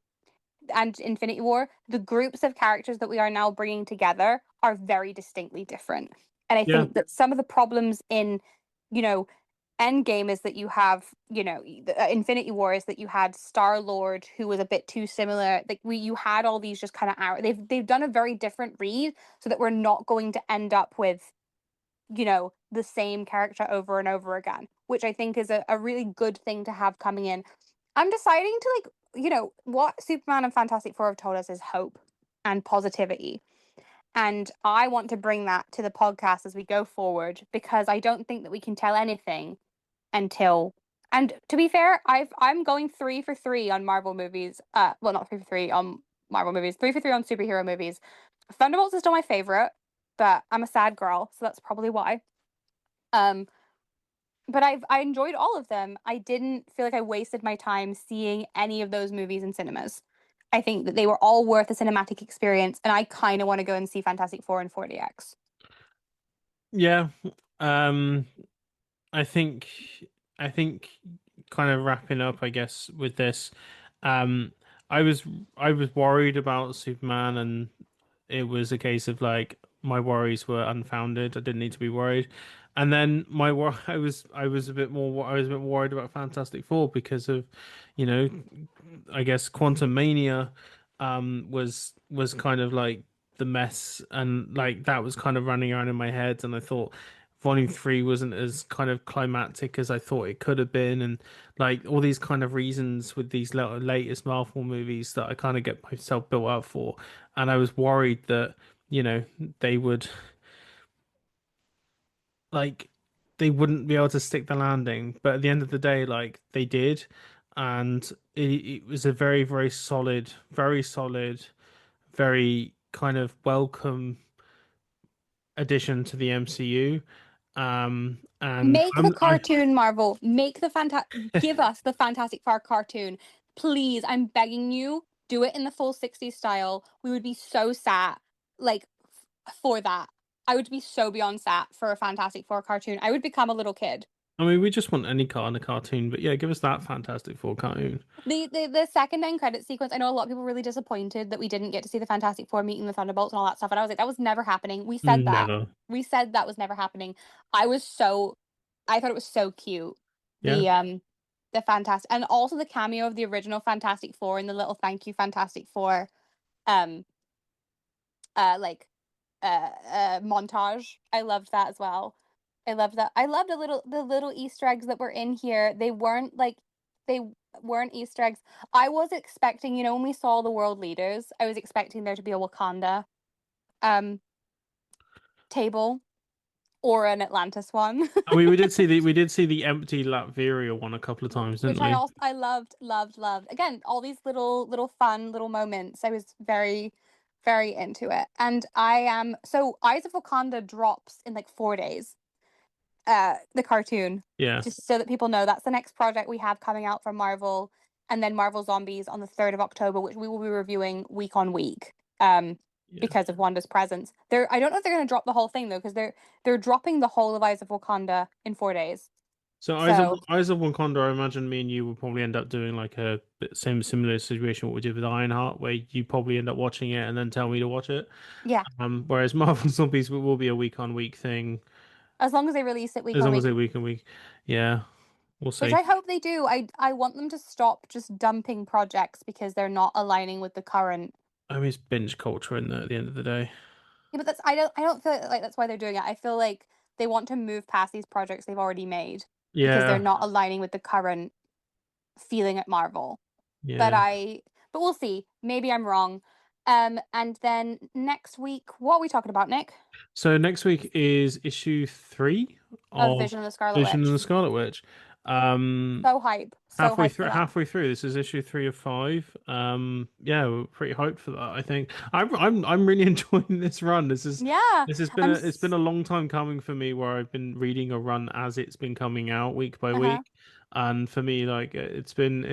and Infinity War, the groups of characters that we are now bringing together are very distinctly different. And I Yeah, think that some of the problems in, you know, Endgame is that you have, Infinity War is that you had Star Lord who was a bit too similar. Like you had all these just kind of they've done a very different read so that we're not going to end up with, the same character over and over again, which I think is a really good thing to have coming in. I'm deciding to what Superman and Fantastic Four have told us is hope and positivity. And I want to bring that to the podcast as we go forward because I don't think that we can tell anything until and to be fair, I'm going 3 for 3 on Marvel movies. Well, not 3 for 3 on Marvel movies, 3 for 3 on superhero movies. Thunderbolts is still my favorite, but I'm a sad girl, so that's probably why. Um, but I enjoyed all of them. I didn't feel like I wasted my time seeing any of those movies in cinemas. I think that they were all worth a cinematic experience, and I kind of want to go and see Fantastic Four in 4DX. yeah. Um, I think I think kind of wrapping up, I guess, with this. Um, I was I was worried about Superman, and it was a case of like my worries were unfounded. I didn't need to be worried. And then I was a bit more I was a bit worried about Fantastic Four because of, you know, I guess Quantum Mania was kind of like the mess, and like that was kind of running around in my head, and I thought Volume 3 wasn't as kind of climactic as I thought it could have been, and like all these kind of reasons with these latest Marvel movies that I kind of get myself built up for, and I was worried that, you know, they would like they wouldn't be able to stick the landing, but at the end of the day, like they did, and it was a very, very solid, very kind of welcome addition to the MCU. And Make the cartoon, Marvel. Give us the Fantastic Four cartoon. Please, I'm begging you, do it in the full 60s style. We would be so sat, like, for that. I would be so beyond sat for a Fantastic Four cartoon. I would become a little kid. I mean, we just want any car in a cartoon, but yeah, give us that Fantastic Four cartoon. The second end credit sequence, I know a lot of people were really disappointed that we didn't get to see the Fantastic Four meeting the Thunderbolts and all that stuff. And I was like, that was never happening. We said that. Never. We said that was never happening. I was so I thought it was so cute. Yeah. The fantastic and also the cameo of the original Fantastic Four and the little thank you Fantastic Four um like montage. I loved that as well. I loved that. I loved the little Easter eggs that were in here. They weren't Easter eggs. I was expecting, when we saw the world leaders, I was expecting there to be a Wakanda um table or an Atlantis one. I mean, we did see the empty Latveria one a couple of times, didn't Which I we? also I loved. Again, all these little fun little moments. I was very, very into it. And I am so Eyes of Wakanda drops in like 4 days. The cartoon. Yeah. Just so that people know that's the next project we have coming out from Marvel, and then Marvel Zombies on the 3rd of October, which we will be reviewing week on week. Yeah. Because of Wanda's presence. I don't know if they're gonna drop the whole thing though, because they're dropping the whole of Eyes of Wakanda in 4 days. So So Eyes of Wakanda, I imagine me and you will probably end up doing like a similar situation what we did with Ironheart, where you probably end up watching it and then tell me to watch it. yeah. Whereas Marvel Zombies will be a week on week thing, As long as they release it week as on long as week, they week on week. Yeah, we'll which see. I hope they do. I want them to stop just dumping projects because they're not aligning with the current. I mean, it's binge culture in there at the end of the day. Yeah, but I don't feel like that's why they're doing it. I feel like they want to move past these projects they've already made because they're Yeah, not aligning with the current feeling at Marvel. But yeah. I but we'll see. Maybe I'm wrong. And then next week, what are we talking about, Nick? So next week is issue 3 Of of Vision of the Scarlet Vision and Witch. the Scarlet Witch. Um, So hype for that. halfway through. This is issue 3 of 5. Yeah, we're pretty hyped for that, I think. I'm really enjoying this run. Yeah, This has been I'm. it's been a long time coming for me where I've been reading a run as it's been coming out week by Uh-huh. week. And for me, like it's been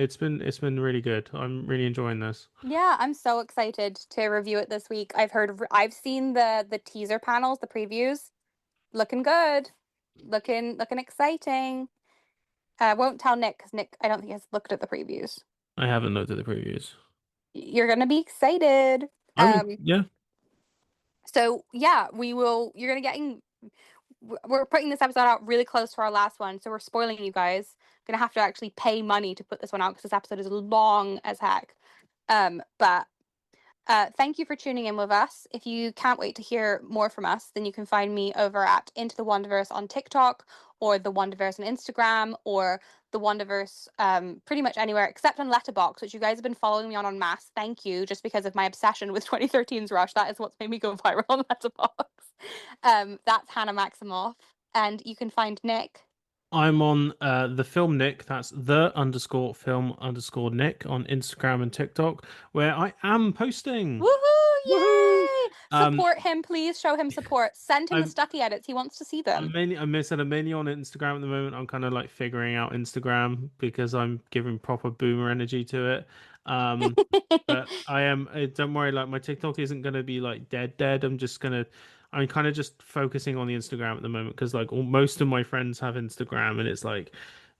really good. I'm really enjoying this. Yeah, I'm so excited to review it this week. I've seen the teaser panels, the previews. Looking good. Looking exciting. Won't tell Nick because Nick I don't think has looked at the previews. I haven't looked at the previews. You're gonna be excited. Yeah, So yeah, you're gonna we're putting this episode out really close to our last one, so we're spoiling you guys. Gonna have to actually pay money to put this one out because this episode is long as heck. But thank you for tuning in with us. If you can't wait to hear more from us, then you can find me over at Into the Wonderverse on TikTok or the Wonderverse on Instagram or the Wonderverse pretty much anywhere except on Letterboxd, which you guys have been following me on mass. Thank you, just because of my obsession with 2013's Rush. That is what's made me go viral on Letterboxd. That's Hannah Maximoff, and you can find Nick. I'm on the film Nick. That's the underscore film underscore Nick on Instagram and TikTok, where I am posting. Woohoo! Woohoo! Yay! Um, Support him, please. Show him support. Send him the I'm Stucky edits. He wants to see them. I'm mainly on Instagram at the moment. I'm kind of like figuring out Instagram because I'm giving proper boomer energy to it. Um, but I am. Don't worry. Like my TikTok isn't gonna be like dead. I'm kind of just focusing on the Instagram at the moment because like most of my friends have Instagram, and it's like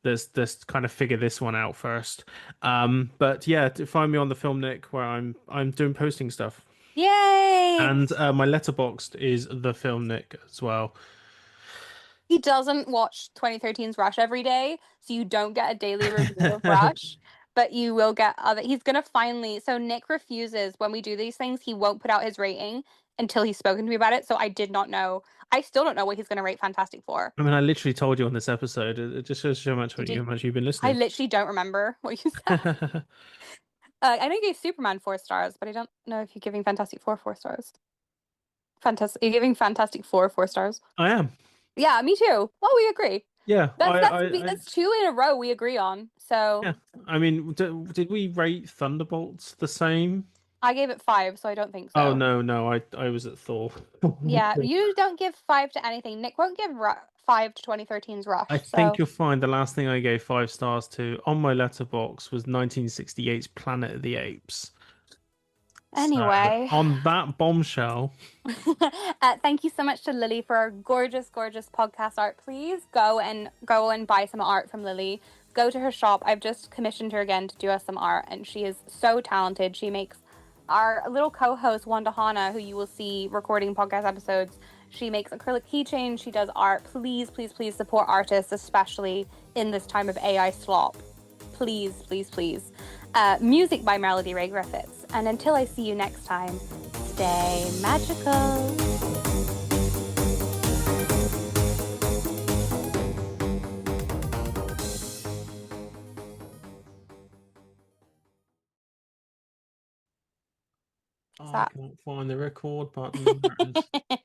there's kind of figure this one out first. But yeah, to find me on the Film Nick where I'm doing posting stuff, Yay! and my letterboxd is the Film Nick as well. He doesn't watch 2013's Rush every day, so you don't get a daily review of Rush, but you will get other. He's gonna finally. So Nick refuses when we do these things. He won't put out his rating until he's spoken to me about it. So I did not know. I still don't know what he's gonna rate Fantastic Four. I mean, I literally told you on this episode. It just shows how much Did how much you've been I listening. literally don't remember what you said. I know you gave Superman 4 stars, but I don't know if you're giving Fantastic Four 4 stars. Fantastic. You're giving Fantastic Four 4 stars. I am. Yeah, me too. Well, we agree. Yeah, That's two in a row we agree on. So yeah. I mean, did we rate Thunderbolts the same? I gave it 5, so I don't think Oh so. no, I was at Thor. Yeah, you don't give 5 to anything. Nick won't give 5 to 2013's I Rush. think So you'll find the last thing I gave 5 stars to on my letterbox was 1968's Planet of the Apes. So Anyway, on that bombshell, thank you so much to Lily for our gorgeous, gorgeous podcast art. Please go and buy some art from Lily. Go to her shop. I've just commissioned her again to do us some art, and she is so talented. She makes our little co-host Wanda Hana, who you will see recording podcast episodes. She makes acrylic keychains. She does art. Please, please, please support artists, especially in this time of AI slop. Please, please, please. Music by Melody Ray Griffiths. And until I see you next time, stay magical. Is oh, I that can't find the record button. There it is.